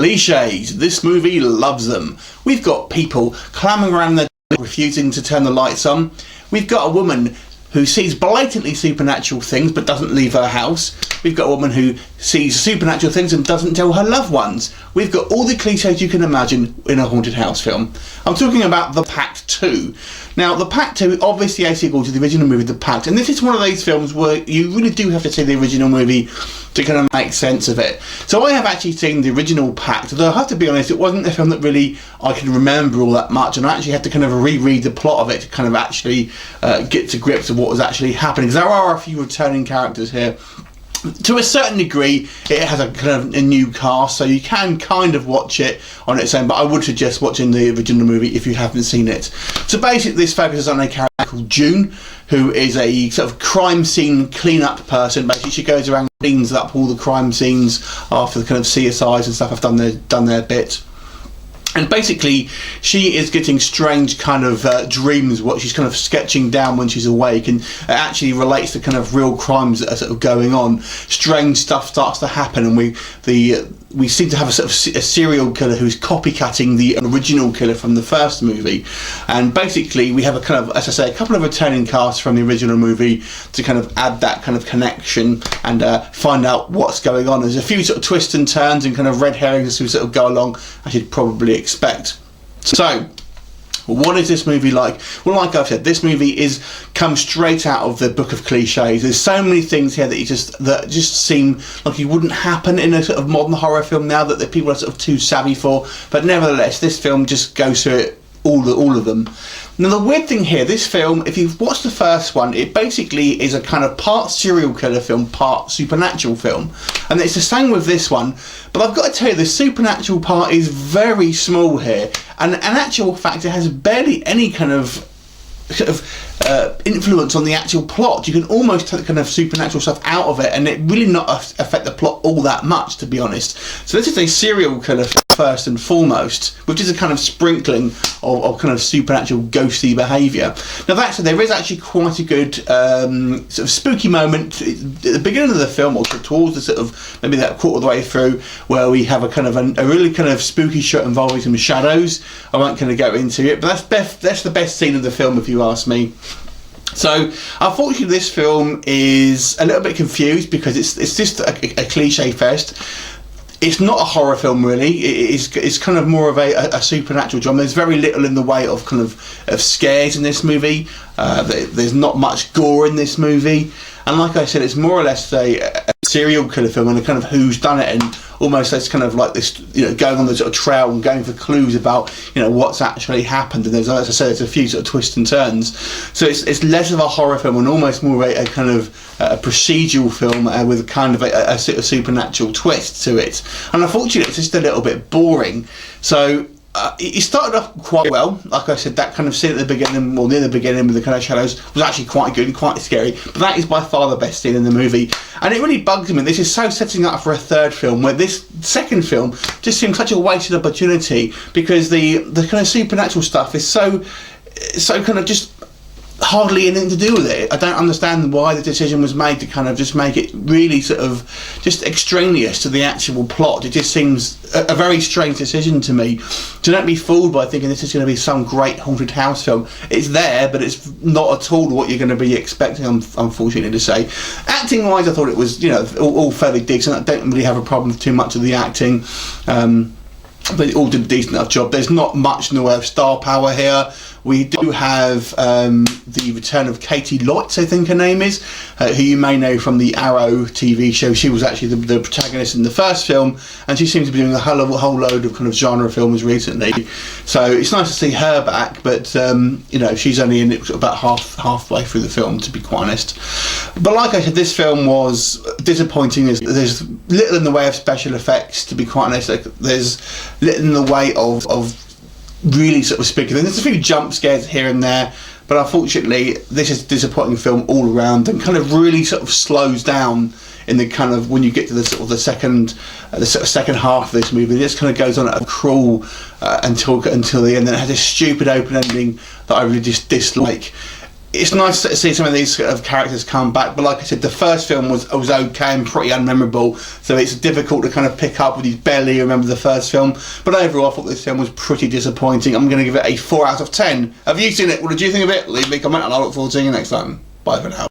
Cliches. This movie loves them. We've got people clambering around their refusing to turn the lights on. We've got a woman who sees blatantly supernatural things but doesn't leave her house. We've got a woman who sees supernatural things and doesn't tell her loved ones. We've got all the cliches you can imagine in a haunted house film. I'm talking about The Pact 2. Now, The Pact 2 obviously a sequel to the original movie The Pact, and this is one of those films where you really do have to see the original movie to kind of make sense of it. So I have actually seen the original Pact, though I have to be honest, it wasn't a film that really I can remember all that much, and I actually had to kind of reread the plot of it to kind of actually get to grips with what was actually happening, because there are a few returning characters here. To a certain degree, it has a kind of a new cast, so you can kind of watch it on its own, but I would suggest watching the original movie if you haven't seen it. So basically this focuses on a character called June, who is a sort of crime scene clean-up person. Basically she goes around and cleans up all the crime scenes after the kind of CSIs and stuff have done their bit. And basically, she is getting strange kind of dreams, what she's kind of sketching down when she's awake, and it actually relates to kind of real crimes that are sort of going on. Strange stuff starts to happen, and we seem to have a sort of a serial killer who's copycatting the original killer from the first movie. And basically, we have a kind of, as I say, a couple of returning casts from the original movie to kind of add that kind of connection and find out what's going on. There's a few sort of twists and turns and kind of red herrings as we sort of go along, as you'd probably expect. So, what is this movie like? Well, like I've said, this movie comes straight out of the book of cliches. There's so many things here that just seem like you wouldn't happen in a sort of modern horror film now, that the people are sort of too savvy for. But nevertheless, this film just goes through it, all of them. Now the weird thing here, this film, if you've watched the first one, it basically is a kind of part serial killer film, part supernatural film, and it's the same with this one. But I've got to tell you, the supernatural part is very small here, and in actual fact it has barely any kind of influence on the actual plot. You can almost take the kind of supernatural stuff out of it and it really not affect the plot all that much, to be honest. So this is a serial killer first and foremost, which is a kind of sprinkling of kind of supernatural ghostly behaviour. Now that said, there is actually quite a good sort of spooky moment at the beginning of the film, or towards the sort of maybe that quarter of the way through, where we have a kind of a really kind of spooky shot involving some shadows. I won't kind of go into it, but that's the best scene of the film if you ask me. So unfortunately this film is a little bit confused because it's just a cliche fest. It's not a horror film really. It's kind of more of a supernatural drama. There's very little in the way of kind of scares in this movie. There's not much gore in this movie, and like I said, it's more or less a serial killer film and a kind of who's done it, and almost it's kind of like this, you know, going on the sort of trail and going for clues about, you know, what's actually happened. And there's, as I said, there's a few sort of twists and turns. So it's less of a horror film and almost more a kind of a procedural film with kind of a sort of supernatural twist to it. And unfortunately, it's just a little bit boring. So it started off quite well. Like I said, that kind of scene at the beginning, or near the beginning with the kind of shadows, was actually quite good and quite scary. But that is by far the best scene in the movie. And it really bugs me. This is so setting up for a third film, where this second film just seems such a wasted opportunity, because the kind of supernatural stuff is so kind of just hardly anything to do with it. I don't understand why the decision was made to kind of just make it really sort of just extraneous to the actual plot. It just seems a very strange decision to me. So don't be fooled by thinking this is going to be some great haunted house film. It's there, but it's not at all what you're going to be expecting, unfortunately to say. Acting wise, I thought it was, you know, all fairly decent. I don't really have a problem with too much of the acting. They all did a decent enough job. There's not much in the way of star power here. We do have the return of Caity Lotz, I think her name is, who you may know from the Arrow TV show. She was actually the protagonist in the first film, and she seems to be doing a whole load of kind of genre films recently. So it's nice to see her back, but you know, she's only in it about halfway through the film, to be quite honest. But like I said, this film was disappointing. There's little in the way of special effects, to be quite honest. Like, there's little in the way of really sort of spooky things. There's a few jump scares here and there, but unfortunately this is a disappointing film all around, and kind of really sort of slows down in the kind of, when you get to the sort of the second half of this movie. It just kind of goes on at a crawl until the end, and it has a stupid open ending that I really just dislike. it's nice to see some of these sort of characters come back, but like I said, the first film was okay and pretty unmemorable, so it's difficult to kind of pick up when you barely remember the first film. But overall, I thought this film was pretty disappointing. I'm going to give it a 4 out of 10. Have you seen it? What did you think of it? Leave me a comment and I look forward to seeing you next time. Bye for now.